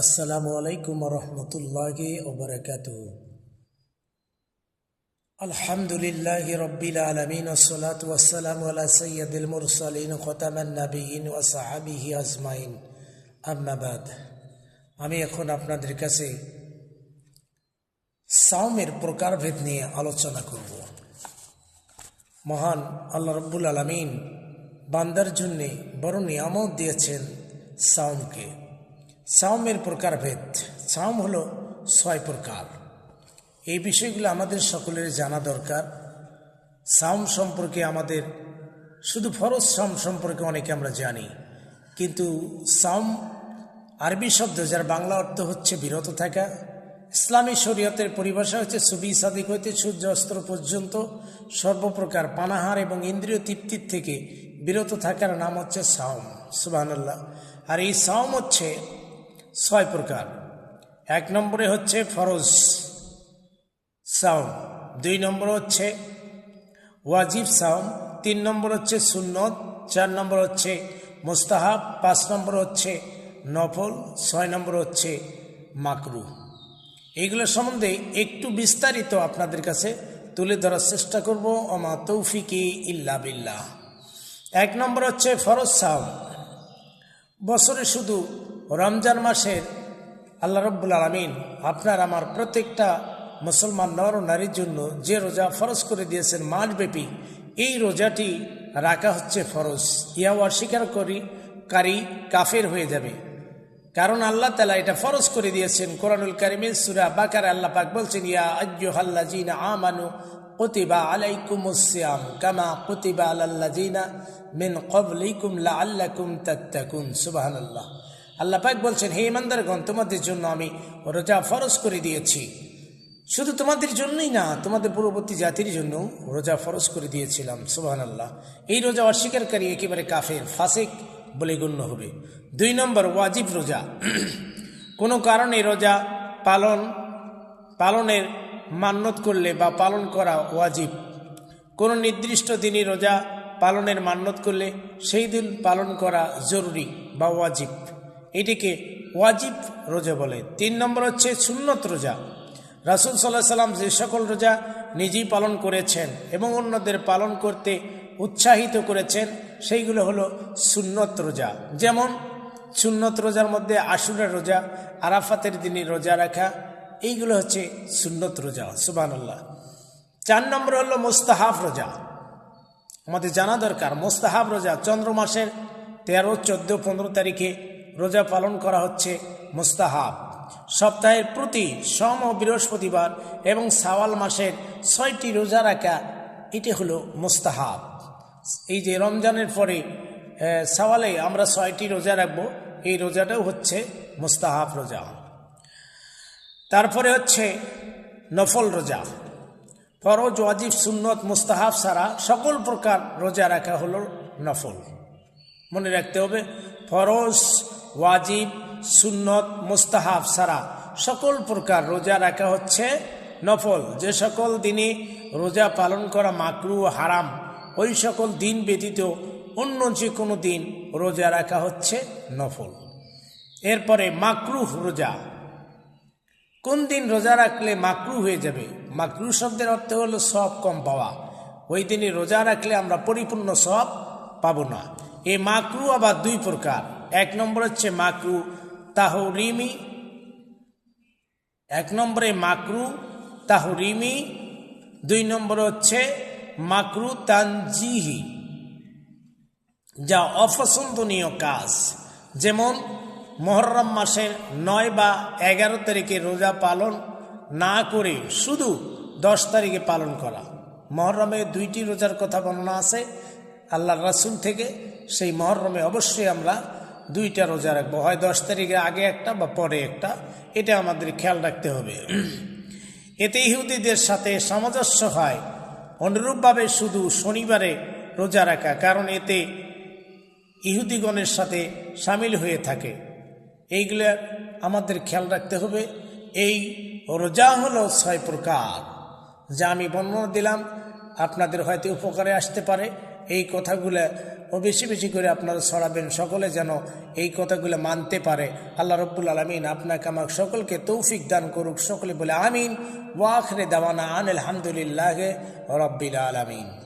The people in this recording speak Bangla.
আসসালামু আলাইকুম রহমতুল্লাহি ওবরাকাতুহু। আলহামদুলিল্লাহি রব্বিল আলামিন ওয়াসসালাতু ওয়াসসালামু আলা সাইয়্যিদিল মুরসালিন খাতামান নাবিয়্যিন ওয়া সাহাবিহি আজমাইন, আম্মা বাদ। আমি এখন আপনাদের কাছে সাওমের প্রকারভেদ নিয়ে আলোচনা করব। মহান আল্লাহ রব্বুল আলামিন বান্দার জন্য বড় নিয়ামত দিয়েছেন সাওমকে। সাওমের প্রকারভেদ, সাওম হলো 6 প্রকার। এই বিষয়গুলো আমাদের সকলের জানা দরকার। সাওম সম্পর্কে আমাদের শুধু ফরজ সাওম সম্পর্কে অনেকে আমরা জানি, কিন্তু সাওম আরবি শব্দ যার বাংলা অর্থ হচ্ছে বিরত থাকা। ইসলামী শরীয়তের পরিভাষা হচ্ছে সুবি সাদিক হইতে সূর্য অস্ত পর্যন্ত সর্বপ্রকার পানাহার এবং ইন্দ্রিয় তৃপ্তির থেকে বিরত থাকার নাম হচ্ছে সাওম। সুবহানাল্লাহ। আর এই সাওম হচ্ছে 6 প্রকার। 1 নম্বরে হচ্ছে ফরজ সাওম, 2 নম্বর হচ্ছে ওয়াজিব সাওম, 3 নম্বর হচ্ছে সুন্নত, 4 নম্বর হচ্ছে মুস্তাহাব, 5 নম্বর হচ্ছে নফল, 6 নম্বর হচ্ছে মাকরুহ। এইগুলো সম্বন্ধে একটু বিস্তারিত আপনাদের কাছে তুলে ধরার চেষ্টা করব। ওমা তৌফিকি ইল্লা বিল্লাহ। 1 নম্বর হচ্ছে ফরজ সাওম। বছরে শুধু রমজান মাসের আল্লাহ রব্বুল আলামিন আপনার আমার প্রত্যেকটা মুসলমান নর ও নারীর জন্য যে রোজা ফরজ করে দিয়েছেন মাসব্যাপী, এই রোজাটি রাখা হচ্ছে ফরজ। ইহা অস্বীকার কারী কাফের হয়ে যাবে, কারণ আল্লাহ তাআলা এটা ফরজ করে দিয়েছেন। কোরআনুল কারীমের সূরা বাকারা আল্লাহ পাক বলছেন, ইয়া আইয়ুহাল্লাযীনা আমানু কুতিবা আলাইকুমুস সিয়াম কামা কুতিবা আলাল্লাযীনা মিন ক্বাবলিকুম লাআল্লাকুম তাত্তাকুন। সুবহানাল্লাহ। আল্লাহ পাক বলছেন, হে ঈমানদারগণ, তোমাদের জন্য আমি রোজা ফরজ করে দিয়েছি। শুধু তোমাদের জন্যই না, তোমাদের পূর্ববর্তী জাতির জন্য রোজা ফরজ করে দিয়েছিলাম। সুবহানাল্লাহ। এই রোজা অস্বীকারী একেবারে কাফের, ফাসিক বলে গণ্য হবে। 2 নম্বর ওয়াজিব রোজা। কোনো কারণে রোজা পালনের মান্যত করলে বা পালন করা ওয়াজিব। কোনো নির্দিষ্ট দিনই রোজা পালনের মান্যত করলে সেই দিন পালন করা জরুরি বা ওয়াজিব, এটিকে ওয়াজিব রোজা বলে। 3 নম্বর হচ্ছে সুন্নত রোজা। রাসূল সাল্লাল্লাহু আলাইহি সাল্লাম যে সকল রোজা নিজেই পালন করেছেন এবং অন্যদের পালন করতে উৎসাহিত করেছেন, সেইগুলো হলো সুন্নত রোজা। যেমন সুন্নত রোজার মধ্যে আশুরার রোজা, আরাফাতের দিনে রোজা রাখা, এইগুলো হচ্ছে সুন্নত রোজা। সুবহানাল্লাহ। 4 নম্বর হলো মুস্তাহাব রোজা। আমাদের জানা দরকার, মুস্তাহাব রোজা চন্দ্র মাসের 13, 14, 15 তারিখে রোজা পালন করা হচ্ছে মুস্তাহাব। সপ্তাহের প্রতি সোম ও বৃহস্পতিবার এবং শাওয়াল মাসের 6টি রোজা রাখা, এটি হলো মুস্তাহাব। এই যে রমজানের পরে শাওয়ালে আমরা 6টি রোজা রাখবো, এই রোজাটাও হচ্ছে মুস্তাহাব রোজা। তারপরে হচ্ছে নফল রোজা। ফরজ, ওয়াজিব, সুন্নত, মুস্তাহাব ছাড়া সকল প্রকার রোজা রাখা হলো নফল। মনে রাখতে হবে, ফরজ, ওয়াজিব, সুন্নত, মুস্তাহাব ছাড়া সকল প্রকার রোজা রাখা হচ্ছে নফল। যে সকল দিনে রোজা পালন করা মাকরুহ ও হারাম, ওই সকল দিন ব্যতীত অন্য যে কোনো দিন রোজা রাখা হচ্ছে নফল। এরপরে মাকরুহ রোজা। কোন দিন রোজা রাখলে মাকরুহ হয়ে যাবে? মাকরুহ শব্দের অর্থ হলো সওয়াব কম পাওয়া। ওই দিনে রোজা রাখলে আমরা পরিপূর্ণ সওয়াব পাবো না। এই মাকরুহ আবার 2 প্রকার। 1 নম্বর হচ্ছে মাকরুহ তাহরিমি। 1 নম্বরে মাকরুহ তাহরিমি, 2 নম্বর হচ্ছে মাকরুহ তানজিহি, যা অপছন্দনীয় কাজ। যেমন মুহররম মাসের 9 বা 11 তারিখে রোজা পালন না করে শুধু 10 তারিখে পালন করা। মুহররমে 2টি রোজার কথা বর্ণনা আছে আল্লাহর রাসূল থেকে। সেই মুহররমে অবশ্যই আমরা 2টা রোজা রাখবো, হয় 10 তারিখের আগে একটা বা পরে একটা। এটা আমাদের খেয়াল রাখতে হবে। এতে ইহুদিদের সাথে সামঞ্জস্য হয়। অনুরূপভাবে শুধু শনিবারে রোজা রাখা, কারণ এতে ইহুদিগণের সাথে সামিল হয়ে থাকে। এইগুলো আমাদের খেয়াল রাখতে হবে। এই রোজা হলো 6 প্রকার, যা আমি বর্ণনা দিলাম, আপনাদের হয়তো উপকারে আসতে পারে। এই কথাগুলো ও বেশি বেশি করে আপনারা ছড়াবেন, সকলে যেন এই কথাগুলো মানতে পারে। আল্লাহ রব্বুল আলামিন আপনাকে আমাকে সকলকে তৌফিক দান করুক। সকলে বলে আমিন। ওয়া আখিরি দাওয়ানা আনিল হামদুলিল্লাহি রাব্বিল আলামিন।